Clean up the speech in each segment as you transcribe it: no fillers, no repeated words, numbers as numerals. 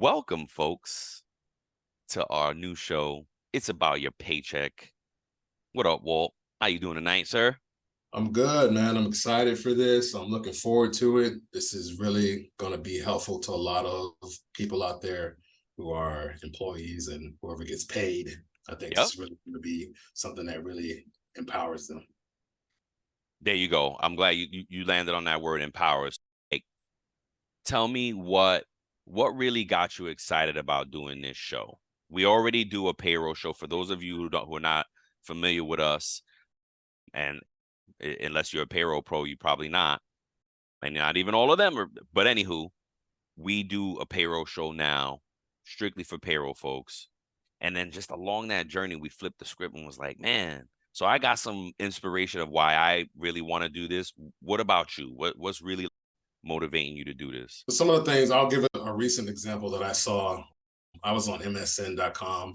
Welcome, folks, to our new show. It's about your paycheck. What up, Walt? How you doing tonight, sir? I'm good, man. I'm excited for this. I'm looking forward to it. This is really going to be helpful to a lot of people out there who are employees and whoever gets paid. I think Yep. this is really going to be something that really empowers them. There you go. I'm glad you landed on that word, empowers. Like, tell me what really got you excited about doing this show. We already do a payroll show. For those of you who are not familiar with us, and unless you're a payroll pro, you probably not, and not even all of them. But anywho, we do a payroll show now, strictly for payroll folks. And then just along that journey, we flipped the script and was like, man, so I got some inspiration of why I really want to do this. What about you? What's really motivating you to do this? Some of the things, I'll give a recent example that I saw. I was on MSN.com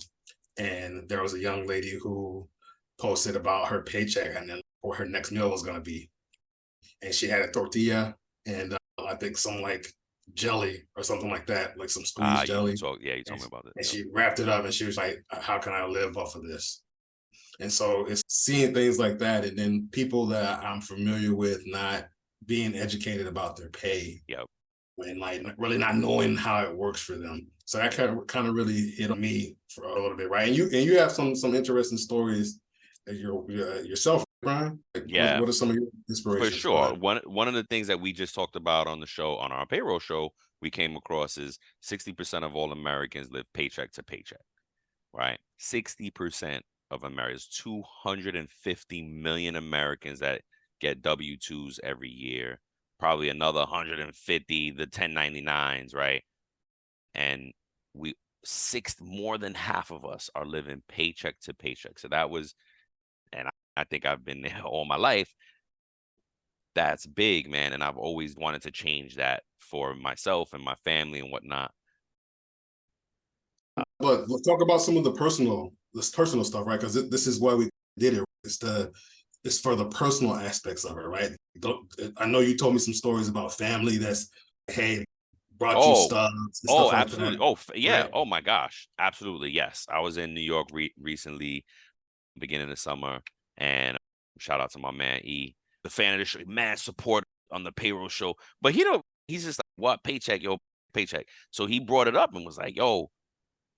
and there was a young lady who posted about her paycheck and then what her next meal was going to be. And she had a tortilla and I think some like jelly or something like that, like some squeezed jelly. You told me about it. And Yep. she wrapped it up and she was like, how can I live off of this? And so it's seeing things like that. And then people that I'm familiar with not being educated about their pay Yep. and like really not knowing how it works for them. So that kind of really hit on me for a little bit, right? And you have some interesting stories that yourself, Brian. Like, Yeah, what are some of your for inspirations? Go sure. ahead. One of the things that we just talked about on the show, on our payroll show, we came across is 60% of all Americans live paycheck to paycheck, right? 60% of Americans, 250 million Americans that get W-2s every year, probably another 150, the 1099s, right? And we more than half of us are living paycheck to paycheck. So that was, and I think I've been there all my life. That's big, man. And I've always wanted to change that for myself and my family and whatnot. But let's talk about some of the personal stuff, right? Because this is why we did it. It's for the personal aspects of it, right? I know you told me some stories about family that's, hey, brought you Oh, stuff and oh, stuff like that, absolutely. Oh, yeah. right? Oh my gosh. Absolutely. Yes. I was in New York recently, beginning of summer, and shout out to my man E, the fan of the show, mad support on the payroll show. But he's just like, what paycheck, yo, paycheck. So he brought it up and was like, yo,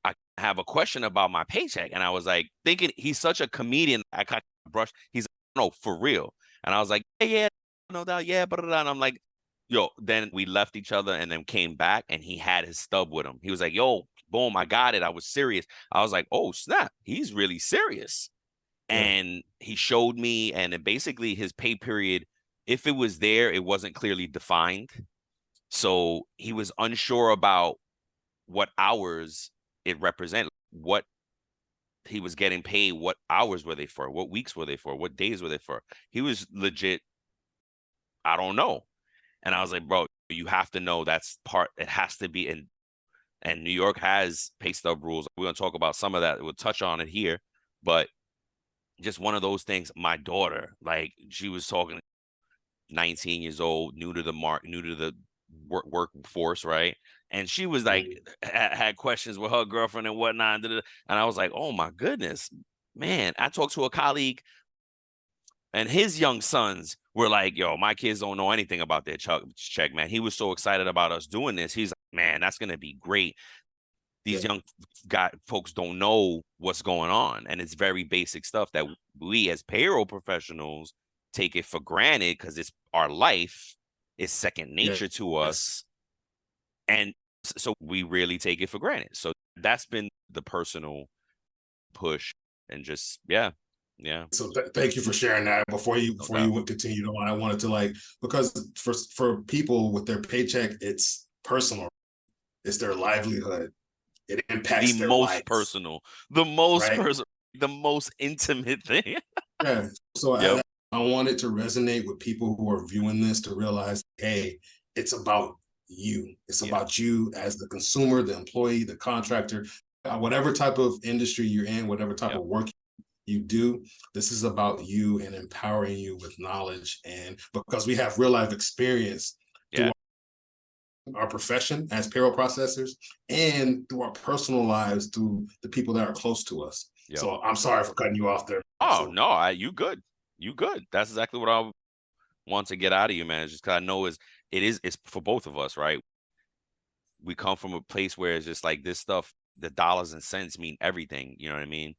I have a question about my paycheck. And I was like, thinking he's such a comedian. I kind of brushed. He's like, no, for real. And I was like, yeah, no doubt, yeah, but and I'm like, yo. Then we left each other and then came back, and he had his stub with him. He was like, yo, boom, I got it. I was serious. I was like, oh snap, he's really serious. Yeah, And he showed me, and then basically his pay period, if it was there, it wasn't clearly defined. So he was unsure about what hours it represented, what he was getting paid, what hours were they for, what weeks were they for, what days were they for. He was legit, I don't know. And I was like, bro, you have to know that's part, it has to be in. And New York has pay stub rules. We're going to talk about some of that. We'll touch on it here. But just one of those things. My daughter, like, she was talking, 19 years old, new to the workforce, right? And she was like, had questions with her girlfriend and whatnot. And I was like, oh my goodness, man. I talked to a colleague, and his young sons were like, yo, my kids don't know anything about their check, man. He was so excited about us doing this. He's like, man, that's going to be great. yeah, These young folks don't know what's going on. And it's very basic stuff that we as payroll professionals take it for granted because it's our life. It's second yeah, nature to yes. us. And so we really take it for granted. So that's been the personal push, and just, yeah, yeah, So thank you for sharing that. Before you no before doubt. you went continue on, I wanted to like, because for people with their paycheck, it's personal. It's their livelihood. It The impacts their most lives, personal, the most right? personal, the most intimate thing. Yeah. So Yep. I want it to resonate with people who are viewing this to realize, hey, it's about you. It's Yeah. about you as the consumer, the employee, the contractor, whatever type of industry you're in, whatever type Yep. of work you do. This is about you and empowering you with knowledge. And because we have real life experience through Yeah. our profession as payroll processors and through our personal lives through the people that are close to us. Yep. So I'm sorry for cutting you off there. Oh So, no, you good. You good. That's exactly what I want to get out of you, man. It's just because I know it's for both of us, right? We come from a place where it's just like this stuff, the dollars and cents mean everything. You know what I mean?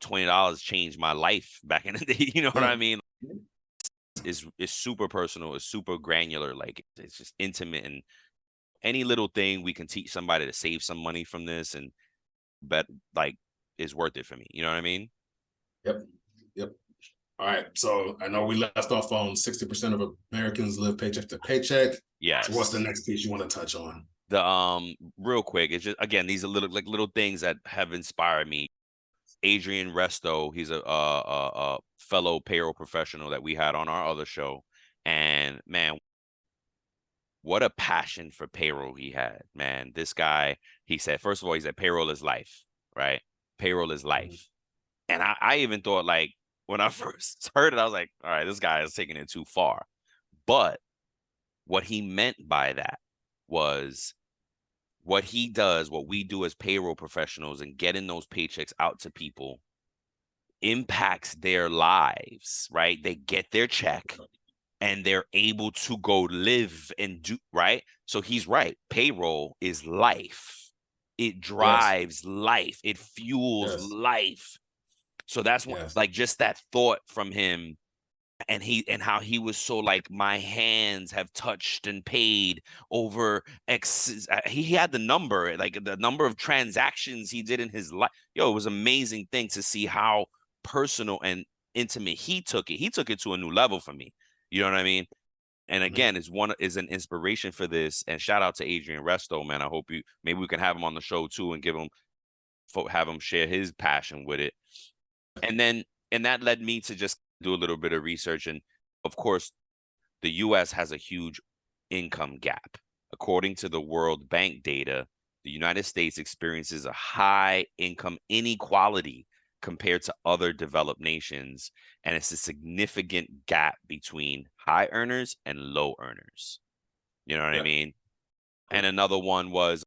$20 changed my life back in the day. You know what yeah. I mean? Is super personal, it's super granular, like it's just intimate, and any little thing we can teach somebody to save some money from this and bet like is worth it for me. You know what I mean? Yep. Yep. All right. So I know we left off on 60% of Americans live paycheck to paycheck. So what's the Yes. next piece you want to touch on? The real quick, it's just again these are little things that have inspired me. Adrian Resto, he's a fellow payroll professional that we had on our other show, and man, what a passion for payroll he had, man. This guy, he said, first of all, he said payroll is life, right? Payroll is life. And I even thought, like, when I first heard it, I was like, all right, this guy is taking it too far. But what he meant by that was what he does, what we do as payroll professionals and getting those paychecks out to people impacts their lives, right? They get their check and they're able to go live and do, right? So he's right. Payroll is life. It Yes. drives life. It fuels Yes. life. So that's what, Yes. like, just that thought from him, and how he was so like, my hands have touched and paid over X. He had the number, like the number of transactions he did in his life. Yo, it was an amazing thing to see how personal and intimate he took it. He took it to a new level for me. You know what I mean? And Mhm. again, is an inspiration for this. And shout out to Adrian Resto, man. I hope maybe we can have him on the show too and have him share his passion with it. And then and that led me to just do a little bit of research. And of course, the US has a huge income gap. According to the World Bank data, the United States experiences a high income inequality compared to other developed nations, and it's a significant gap between high earners and low earners. You know what I Yeah. mean? And another one was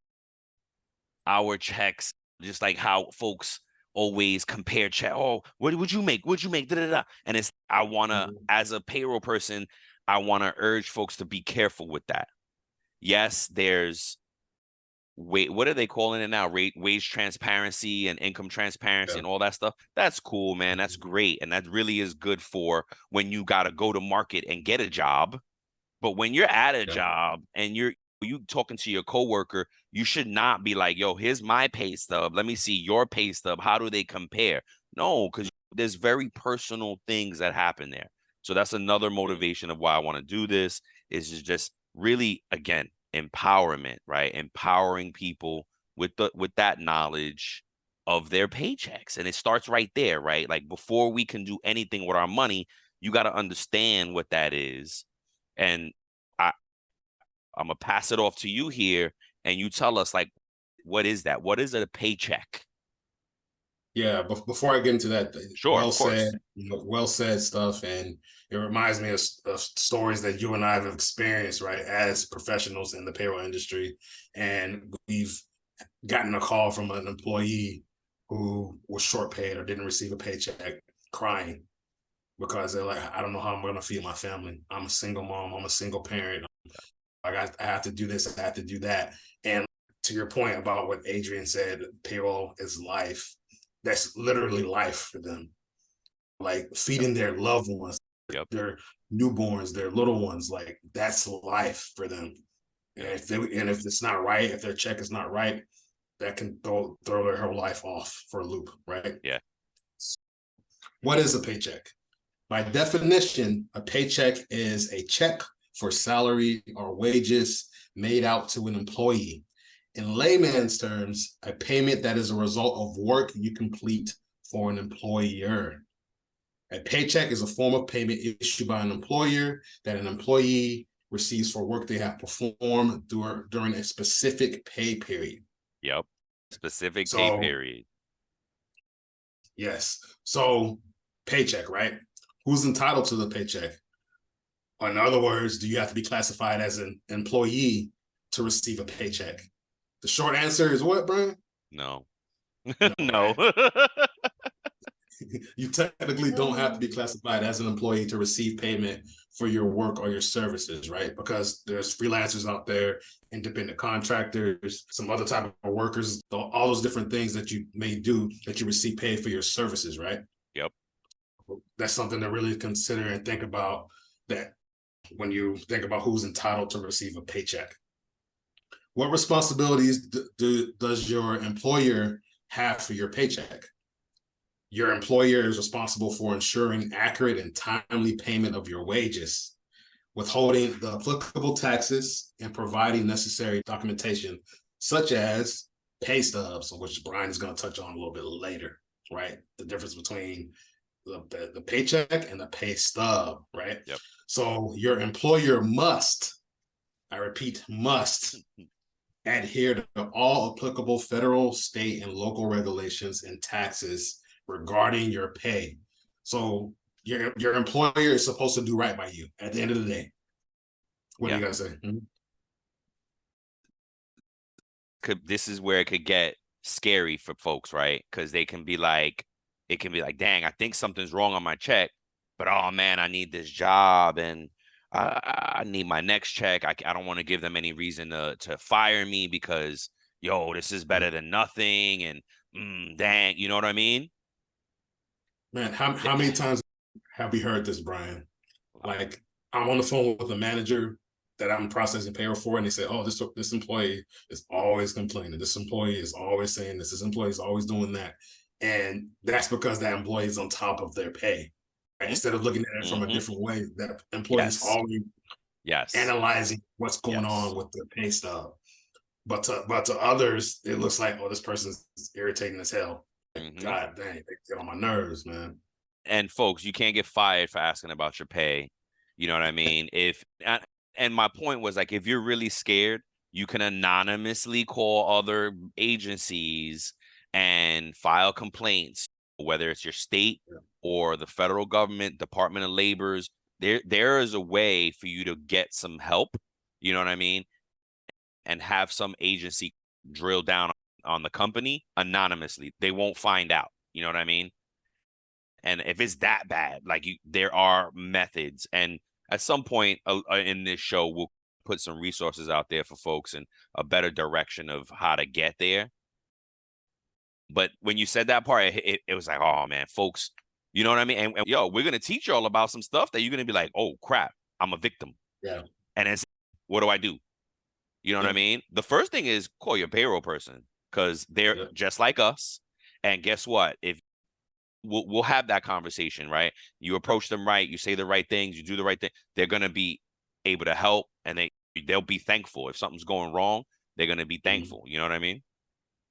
our checks, just like how folks always compare check. Oh, what would you make? What'd you make? Da, da, da. And it's, I want to, Mhm. as a payroll person, I want to urge folks to be careful with that. Yes, there's what are they calling it now? Wage transparency and income transparency Yeah. and all that stuff. That's cool, man. That's great. And that really is good for when you got to go to market and get a job. But when you're at a Yeah. job and you talking to your coworker, you should not be like, yo, here's my pay stub. Let me see your pay stub. How do they compare? No, because there's very personal things that happen there. So that's another motivation of why I want to do this, is just really, again, empowerment, right? Empowering people with that knowledge of their paychecks. And it starts right there, right? Like, before we can do anything with our money, you got to understand what that is. And I, I'm gonna pass it off to you here, and you tell us, like, what is that? What is a paycheck? Yeah, but before I get into that, Sure, well of said, course. well said stuff, and it reminds me of stories that you and I have experienced, right, as professionals in the payroll industry, and we've gotten a call from an employee who was short paid or didn't receive a paycheck, crying because they're like, I don't know how I'm going to feed my family. I'm a single mom. I'm a single parent. I have to do this. I have to do that. And to your point about what Adrian said, payroll is life. That's literally life for them. Like Yep. feeding their loved ones, Yep. their newborns, their little ones. Like that's life for them. And Yep. if it's not right, if their check is not right, that can throw their whole life off for a loop, right? Yeah. What is a paycheck? By definition, a paycheck is a check for salary or wages made out to an employee. In layman's terms, a payment that is a result of work you complete for an employer. A paycheck is a form of payment issued by an employer that an employee receives for work they have performed during a specific pay period. Yep. Specific pay So, period. yes. So, paycheck, right? Who's entitled to the paycheck? In other words, do you have to be classified as an employee to receive a paycheck? The short answer is what, Brian? No. No, No. right? You technically don't have to be classified as an employee to receive payment for your work or your services, right? Because there's freelancers out there, independent contractors, some other type of workers, all those different things that you may do that you receive paid for your services, right? Yep. That's something to really consider and think about, that when you think about who's entitled to receive a paycheck. What responsibilities does your employer have for your paycheck? Your employer is responsible for ensuring accurate and timely payment of your wages, withholding the applicable taxes, and providing necessary documentation, such as pay stubs, which Brian is going to touch on a little bit later, right? The difference between the paycheck and the pay stub, right? Yep. So your employer must, I repeat, must adhere to all applicable federal, state, and local regulations and taxes regarding your pay. So your employer is supposed to do right by you at the end of the day. What do you guys say? This is where it could get scary for folks, right? Because they can be like, it can be like, dang, I think something's wrong on my check, but oh man, I need this job and I need my next check. I don't want to give them any reason to fire me because yo, this is better than nothing. And dang, you know what I mean? Man, how many times have we heard this, Brian? Like, I'm on the phone with a manager that I'm processing payroll for, and they say, "Oh, this employee is always complaining. This employee is always saying this. This employee is always doing that," and that's because that employee is on top of their pay. Right? Instead of looking at it from a different way, that employee is Yes. always Yes. analyzing what's going on Yes. with their pay stub. But to others, it looks like, oh, this person's irritating as hell. God dang, they get on my nerves, man. And folks, you can't get fired for asking about your pay. You know what I mean? And my point was like, if you're really scared, you can anonymously call other agencies and file complaints, whether it's your state or the federal government, Department of Labor's. There is a way for you to get some help. You know what I mean? And have some agency drill down on the company anonymously. They won't find out. You know what I mean? And if it's that bad, like there are methods. And at some point in this show, we'll put some resources out there for folks and a better direction of how to get there. But when you said that part, it was like, oh man, folks, you know what I mean? And yo, we're gonna teach y'all about some stuff that you're gonna be like, oh crap, I'm a victim. Yeah. And it's, what do I do? You know what I mean? The first thing is call your payroll person because they're just like us. And guess what? If we'll have that conversation, right? You approach them right, you say the right things, you do the right thing. They're gonna be able to help, and they'll be thankful if something's going wrong. They're gonna be thankful. You know what I mean?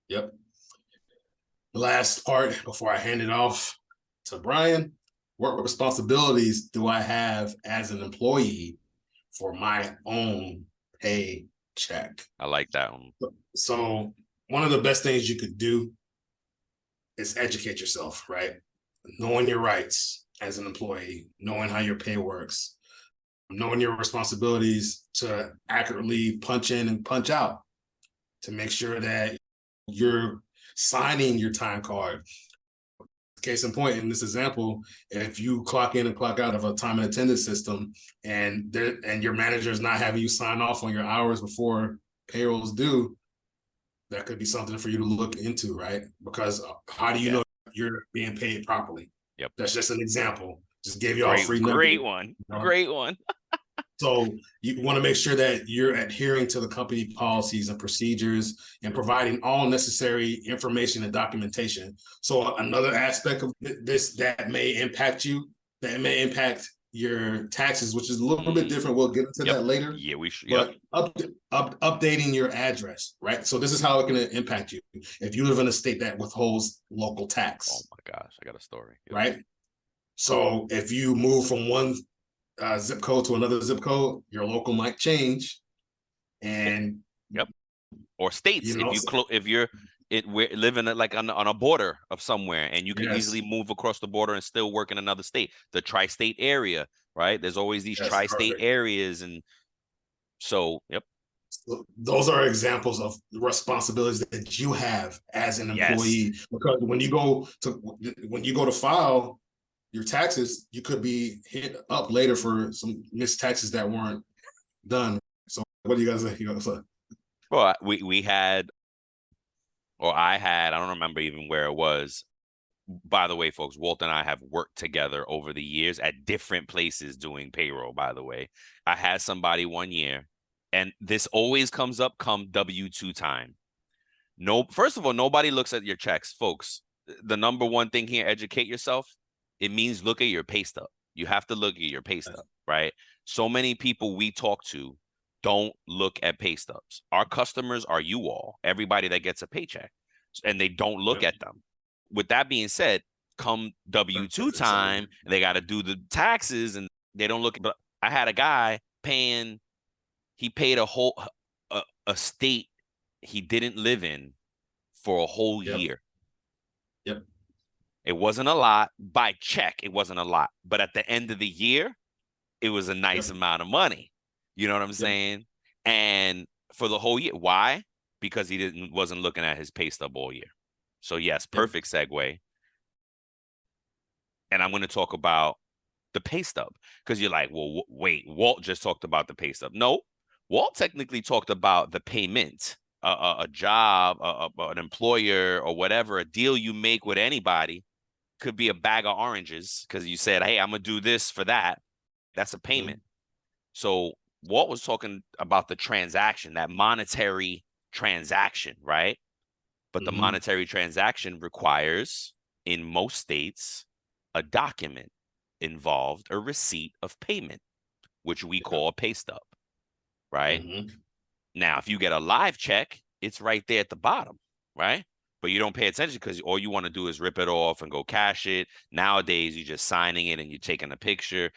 Yep. The last part before I hand it off to Brian: what responsibilities do I have as an employee for my own paycheck? I like that one. So one of the best things you could do is educate yourself, right? Knowing your rights as an employee, knowing how your pay works, knowing your responsibilities to accurately punch in and punch out, to make sure that you're signing your time card. Case in point, in this example, if you clock in and clock out of a time and attendance system, and your manager is not having you sign off on your hours before payroll's due, that could be something for you to look into, right? Because how do you know you're being paid properly? Yep. That's just an example. Just gave you all free numbers. Great one. You know? Great one. So you want to make sure that you're adhering to the company policies and procedures and providing all necessary information and documentation. So another aspect of this that may impact you, that may impact your taxes, which is a little bit different. We'll get into that later. Yeah, we should. But updating your address, right? So this is how it can impact you. If you live in a state that withholds local tax. Oh my gosh, I got a story. Right? So if you move from one zip code to another zip code, your local might change, and or states. You know, if you're we're living like on a border of somewhere, and you can easily move across the border and still work in another state. The tri-state area, right? There's always these That's tri-state perfect. areas. And so, yep. So those are examples of responsibilities that you have as an Yes. employee. Because when you go to file your taxes, you could be hit up later for some missed taxes that weren't done. So what do you guys say? You guys say? Well, we had, or I had, I don't remember even where it was. By the way, folks, Walt and I have worked together over the years at different places doing payroll, by the way. I had somebody one year, and this always comes up come W-2 time. No, first of all, nobody looks at your checks, folks. The number one thing here, educate yourself. It means look at your pay stub. You have to look at your pay stub, right? So many people we talk to don't look at pay stubs. Our customers are you all, everybody that gets a paycheck, and they don't look Yep. at them. With that being said, come W-2 Perfect segue. time, they got to do the taxes and they don't look. But I had a guy paying, he paid a state he didn't live in for a whole Yep. year. Yep. It wasn't a lot. By check, it wasn't a lot. But at the end of the year, it was a nice Yep. amount of money. You know what I'm Yep. saying? And for the whole year. Why? Because he wasn't looking at his pay stub all year. So yes, Yep. perfect segue. And I'm going to talk about the pay stub because you're like, well, wait, Walt just talked about the pay stub. No, Walt technically talked about the payment, a job, an employer or whatever, a deal you make with anybody. Could be a bag of oranges because you said, hey, I'm going to do this for that. That's a payment. Mhm. So Walt was talking about the transaction, that monetary transaction, right? But the Mhm. monetary transaction requires, in most states, a document involved a receipt of payment, which we Yep. call a pay stub, right? Mhm. Now, if you get a live check, it's right there at the bottom, right? But you don't pay attention because all you want to do is rip it off and go cash it. Nowadays, you're just signing it and you're taking a picture,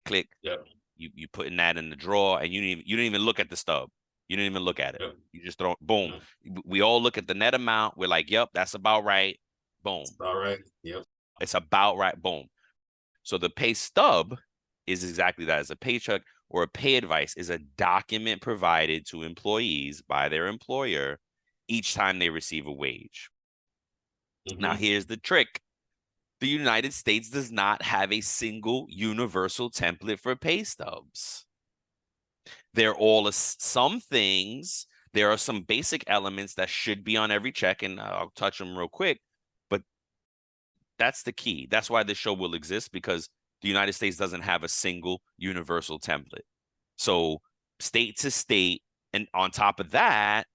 click, Yep. you putting that in the drawer, and you didn't even look at the stub. You didn't even look at it. Yep. You just throw boom. Yep. We all look at the net amount. We're like, yep, that's about right. Boom. All right. Yep. It's about right. Boom. So the pay stub is exactly that. As a paycheck or a pay advice is a document provided to employees by their employer each time they receive a wage. Now, Mhm. here's the trick. The United States does not have a single universal template for pay stubs. They're all some things. There are some basic elements that should be on every check, and I'll touch them real quick. But that's the key. That's why this show will exist because the United States doesn't have a single universal template. So state to state, and on top of that,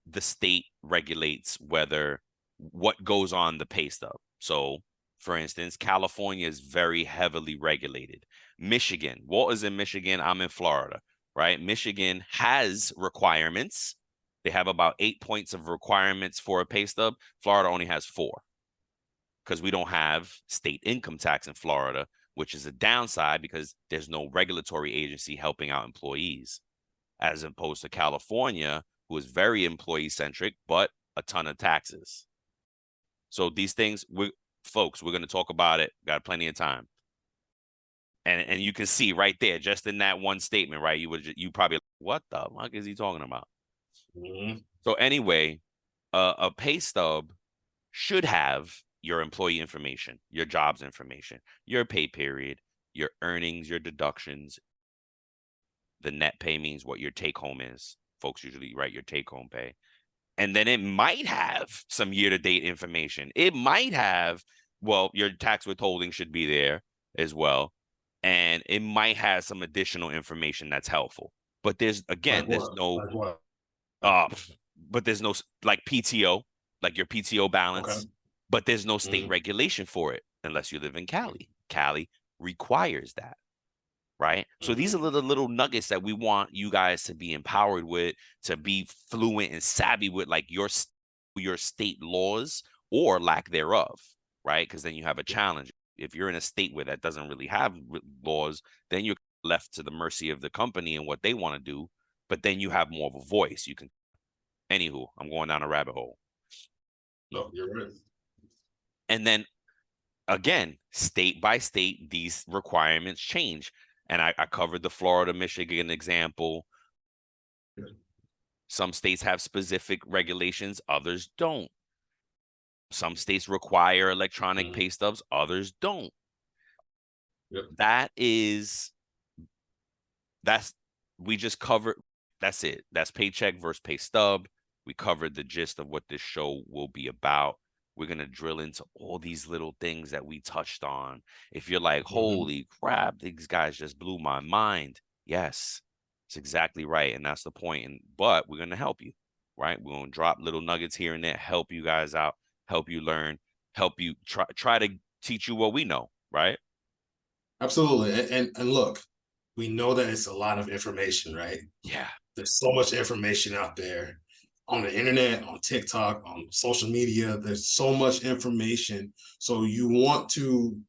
the state regulates whether what goes on the pay stub. So, for instance, California is very heavily regulated. Michigan, Walt is in Michigan, I'm in Florida, right? Michigan has requirements. They have about 8 points of requirements for a pay stub. Florida only has 4 because we don't have state income tax in Florida, which is a downside because there's no regulatory agency helping out employees, as opposed to California, who is very employee centric, but a ton of taxes. So these things, folks, we're going to talk about it. Got plenty of time. And you can see right there, just in that one statement, right? You probably, what the fuck is he talking about? Mhm. So anyway, a pay stub should have your employee information, your jobs information, your pay period, your earnings, your deductions. The net pay means what your take home is. Folks usually write your take home pay. And then it might have some year to date information. It might have, well, your tax withholding should be there as well. And it might have some additional information that's helpful. But there's, Like again, there's what? no, Like what? uh, but there's no like PTO, like your PTO Okay. balance, but there's no state Mhm. regulation for it unless you live in Cali. Cali requires that, right? So these are Mhm. the little nuggets that we want you guys to be empowered with, to be fluent and savvy with, like your state laws or lack thereof, right? Because then you have a challenge. If you're in a state where that doesn't really have laws, then you're left to the mercy of the company and what they want to do. But then you have more of a voice. You can, anywho, I'm going down a rabbit hole. No, you're right. And then again, state by state, these requirements change. And I covered the Florida, Michigan example. Some states have specific regulations, others don't. Some states require electronic Mhm. pay stubs, others don't. Yep. That is, that's, we just covered, that's it. That's paycheck versus pay stub. We covered the gist of what this show will be about. We're going to drill into all these little things that we touched on. If you're like, Mhm. holy crap, these guys just blew my mind. Yes, it's exactly right. And that's the point. But we're going to help you, right? We're going to drop little nuggets here and there, help you guys out, help you learn, help you try to teach you what we know, right? Absolutely. And look, we know that it's a lot of information, right? Yeah. There's so much information out there on the internet, on TikTok, on social media. There's so much information. So you want to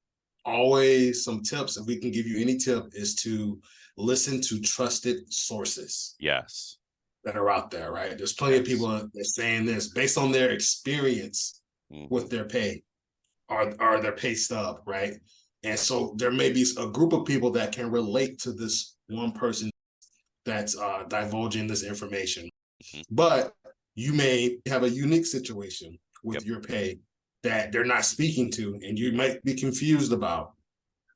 always, some tips, if we can give you any tip, is to listen to trusted sources Yes. that are out there, right? There's plenty of Yes. people that are saying this based on their experience Hmm. with their pay or their pay stub, right? And so there may be a group of people that can relate to this one person that's divulging this information. Hmm. But you may have a unique situation Yep. with your pay that they're not speaking to, and you might be confused about.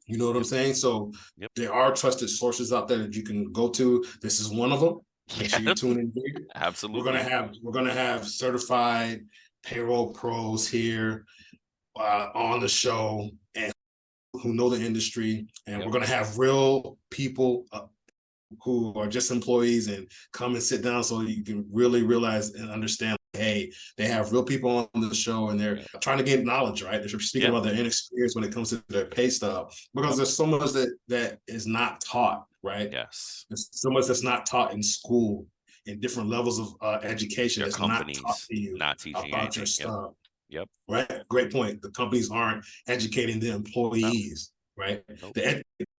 You know what I'm Yep. saying? So Yep. there are trusted sources out there that you can go to. This is one of them. Make sure you Yeah. tune in here. Absolutely. We're gonna have certified payroll pros here on the show and who know the industry, and Yep. we're gonna have real people who are just employees and come and sit down so you can really realize and understand, hey, they have real people on the show and they're Yep. trying to get knowledge, right? They're speaking Yeah. about their inexperience when it comes to their pay stub because Yep. there's so much that is not taught, right? Yes. There's so much that's not taught in school in different levels of education Their that's not taught companies to you not teaching about your anything. Yep. stuff, Yep. right? Great point. The companies aren't educating the No. employees, right? Nope.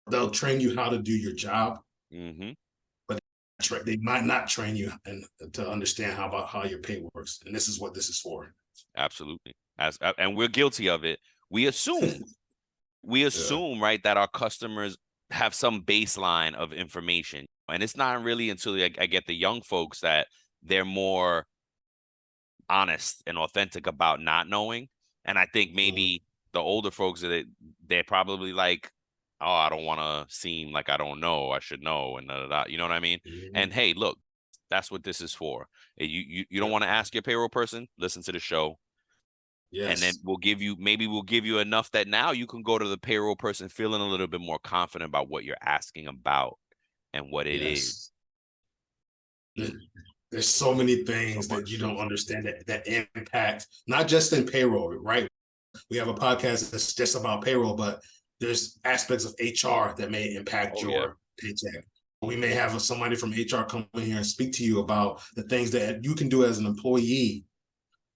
They'll train you how to do your job, Mm-hmm. but they might not train you and to understand how your pay works. And this is what this is for. Absolutely. And we're guilty of it. We assume, Yeah. right, that our customers have some baseline of information. And it's not really until I get the young folks that they're more honest and authentic about not knowing. And I think Mhm. maybe the older folks they're probably like, oh, I don't want to seem like I don't know. I should know, and da, da, da, you know what I mean? And Mhm. hey, look, that's what this is for. You don't Yep. want to ask your payroll person? Listen to the show, and then Yes. we'll give you enough that now you can go to the payroll person feeling a little bit more confident about what you're asking about and what it is. Yes. There's so many So things that you much. don't understand that impact, not just in payroll, right? We have a podcast that's just about payroll, but there's aspects of HR that may impact Oh yeah. your paycheck. We may have somebody from HR come in here and speak to you about the things that you can do as an employee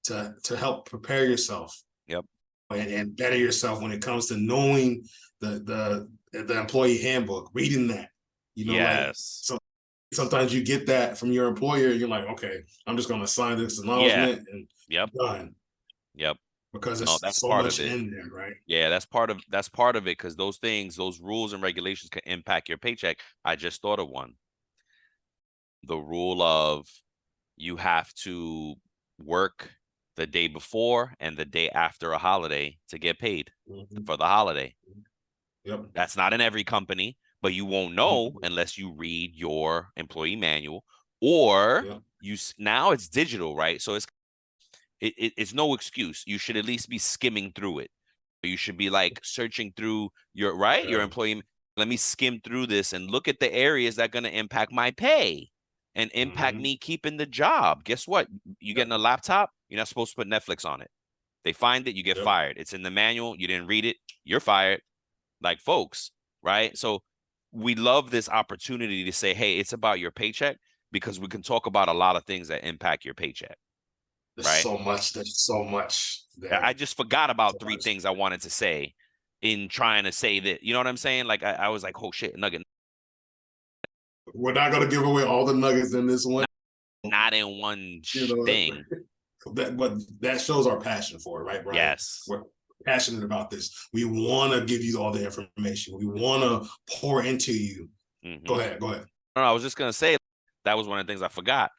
to help prepare yourself Yep. and better yourself when it comes to knowing the employee handbook, reading that. You know, like Yes. so sometimes you get that from your employer, and you're like, okay, I'm just gonna sign this Yeah. acknowledgement and Yep. done Yep. because No, there's that's so part of much it. in there, right? Yeah, that's part of it because those things, those rules and regulations can impact your paycheck. I just thought of one. The rule of you have to work the day before and the day after a holiday to get paid Mm-hmm. for the holiday. Yep. That's not in every company, but you won't know Mm-hmm. unless you read your employee manual or Yep. now it's digital, right? So it's no excuse. You should at least be skimming through it. You should be like searching through your Yeah. employee. Let me skim through this and look at the areas that are going to impact my pay and impact Mm-hmm. me keeping the job. Guess what? You Yep. getting a laptop, you're not supposed to put Netflix on it. They find it, you get Yep. fired. It's in the manual, you didn't read it, you're fired. Like folks, right? So we love this opportunity to say, hey, it's about your paycheck because we can talk about a lot of things that impact your paycheck, There's right? so much. There's so much I there. just forgot about So three much. things I wanted to say in trying to say that. You know what I'm saying? Like I was like, oh shit, nugget, We're not gonna give away all the nuggets in this one. not, not in one You know thing. that, but that shows our passion for it, right, Brian? Yes. We're passionate about this. We want to give you all the information. We want to pour into you. Go ahead. Go ahead. No, I was just gonna say that was one of the things I forgot.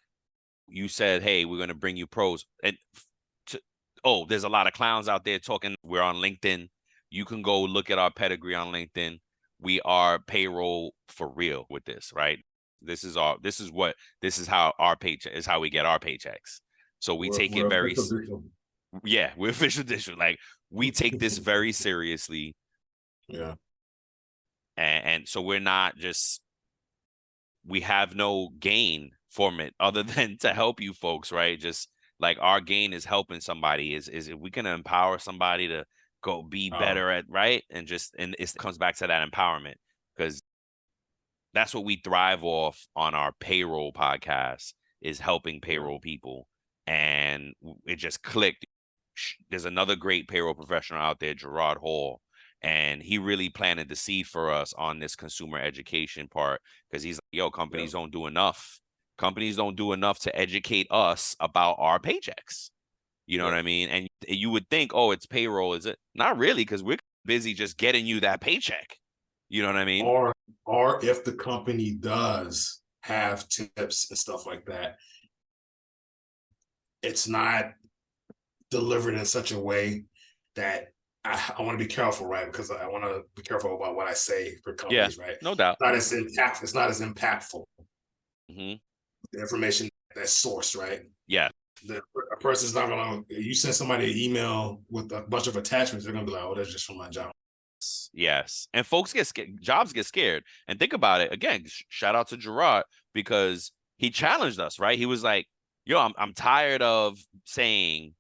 You said, "Hey, we're gonna bring you pros," and there's a lot of clowns out there talking. We're on LinkedIn. You can go look at our pedigree on LinkedIn. We are payroll for real with this, right? This is how our paycheck is how we get our paychecks. So we take it We're very, official. yeah, we're official edition. Like we take this very seriously. Yeah. And so we're not just, we have no gain from it other than to help you folks, right? Just like our gain is helping somebody, is if we can empower somebody to go be better at, right? And it comes back to that empowerment, because that's what we thrive off on our payroll podcast, is helping payroll people. And it just clicked. There's another great payroll professional out there, Gerard Hall, and he really planted the seed for us on this consumer education part, because he's like, yo, companies don't do enough. Companies don't do enough to educate us about our paychecks. You know what I mean? And you would think, oh, it's payroll. Is it? Not really, because we're busy just getting you that paycheck. You know what I mean? Or if the company does have tips and stuff like that, it's not delivered in such a way that I want to be careful, right? Because I want to be careful about what I say for companies, right? No doubt. It's not as impactful. The information that's sourced, right? Yeah. A person's not gonna. You send somebody an email with a bunch of attachments, they're gonna be like, "Oh, that's just from my job." Yes, and folks get scared. Jobs get scared. And think about it again. Shout out to Gerard, because he challenged us, right? He was like, "Yo, I'm tired of saying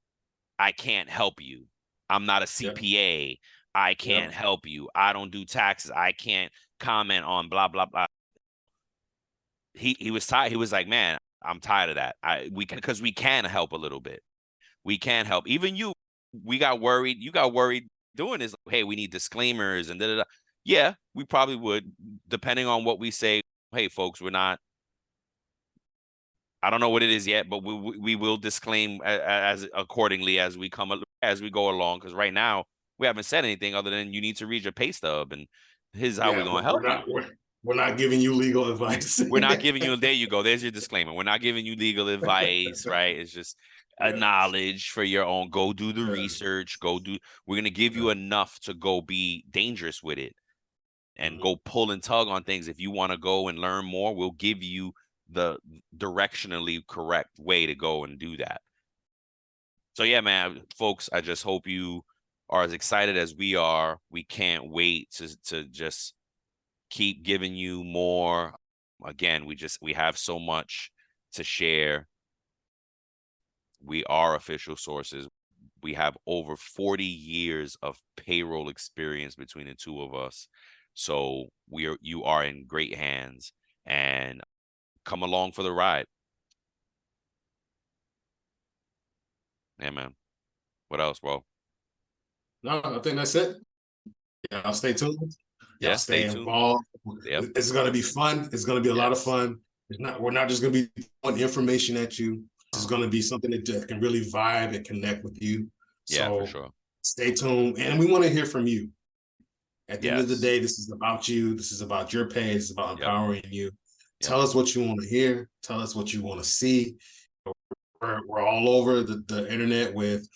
I can't help you. I'm not a CPA. I can't help you. I don't do taxes. I can't comment on blah blah blah." He was tired. He was like, "Man, I'm tired of that. Because we can help a little bit. We can help. Even you, we got worried. You got worried doing this. Hey, we need disclaimers and da da da. Yeah, we probably would, depending on what we say. Hey, folks, we're not. I don't know what it is yet, but we will disclaim as accordingly as we go along. Because right now we haven't said anything other than you need to read your pay stub, and here's how we're gonna help you. We're not giving you legal advice. We're not giving you. There you go. There's your disclaimer. We're not giving you legal advice, right? It's just a knowledge for your own. Go do the research. We're gonna give you enough to go be dangerous with it, and go pull and tug on things. If you want to go and learn more, we'll give you the directionally correct way to go and do that. So yeah, man, folks, I just hope you are as excited as we are. We can't wait to just keep giving you more. Again, we have so much to share. We are official sources. We have over 40 years of payroll experience between the two of us. So you are in great hands, and come along for the ride. Yeah, man. What else, bro? No, I think that's it. Y'all stay tuned. Y'all stay involved. Yep. It's gonna be fun. It's gonna be a lot of fun. We're not just gonna be throwing information at you. This is gonna be something that can really vibe and connect with you. Yeah, so for sure. Stay tuned, and we want to hear from you. At the end of the day, this is about you. This is about your pay. This is about empowering you. Tell us what you want to hear. Tell us what you want to see. We're all over the internet with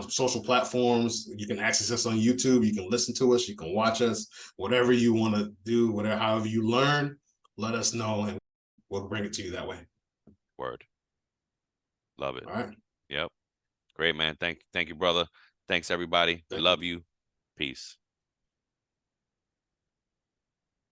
social platforms. You can access us on YouTube. You can listen to us. You can watch us. Whatever you want to do, however you learn, let us know, and we'll bring it to you that way. Word. Love it. All right. Yep. Great, man. Thank you, brother. Thanks, everybody. We love you. Peace.